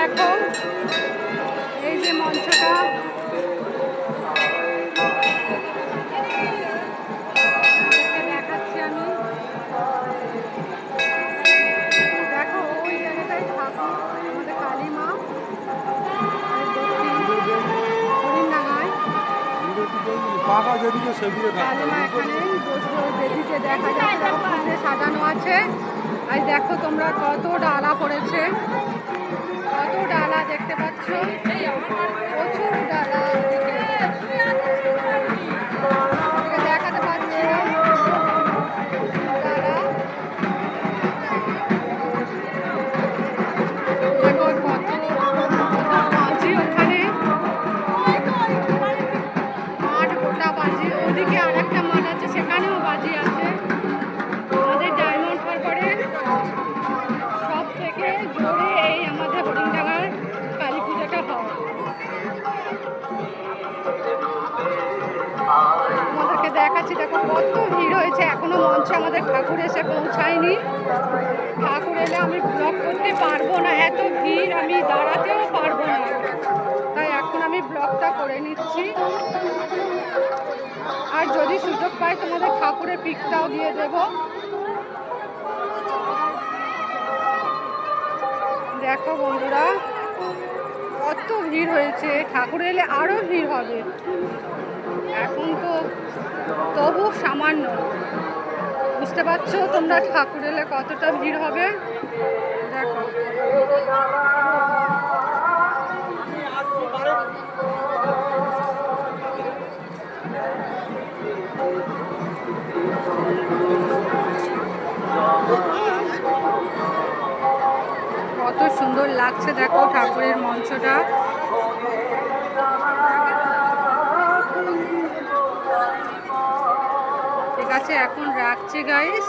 দেখো এই যে মঞ্চটা, দেখাচ্ছি আমি। দেখো ওই জায়গাটায় ঠাকুর আমাদের কালী মা, হরিণডাঙ্গায় কালী মা এখানেই বসে বেদিতে দেখা যাচ্ছে। ফুলে সাজানো আছে। আর দেখো তোমরা কত ডালা পড়েছে, কত ডালা দেখতে পাচ্ছ, প্রচুর ডালা। দেখাতে পাচ্ছি ডালা। দেখো কত বাজি ওখানে, মাঠ গোটা বাজি। ওদিকে আর একটা মাঠ আছে, সেখানেও বাজি আছে। আমাদের ডায়মন্ড হারবারে সব থেকে জোরে এই আমাদের হরিণডাঙ্গার কালী পূজাটা হয়। আমাদেরকে দেখাচ্ছি, দেখো কত ভিড় হয়েছে। এখনো মঞ্চে আমাদের ঠাকুর এসে পৌঁছায়নি। ঠাকুর এলে আমি ব্লগ করতে পারবো না, এত ভিড়, আমি দাঁড়াতেও পারবো না। তাই এখন আমি ব্লগটা করে নিচ্ছি। আর যদি সুযোগ পাই তোমাদের ঠাকুরের পিকটাও দিয়ে দেব। দেখো বন্ধুরা কত ভিড় হয়েছে। ঠাকুর এলে আরও ভিড় হবে। এখন তো তবু সামান্য, বুঝতে পারছো তোমরা ঠাকুর এলে কতটা ভিড় হবে। দেখো কত সুন্দর লাগছে, দেখো ঠাকুরের মঞ্চটা। ঠিক আছে, এখন রাখছি গাইস।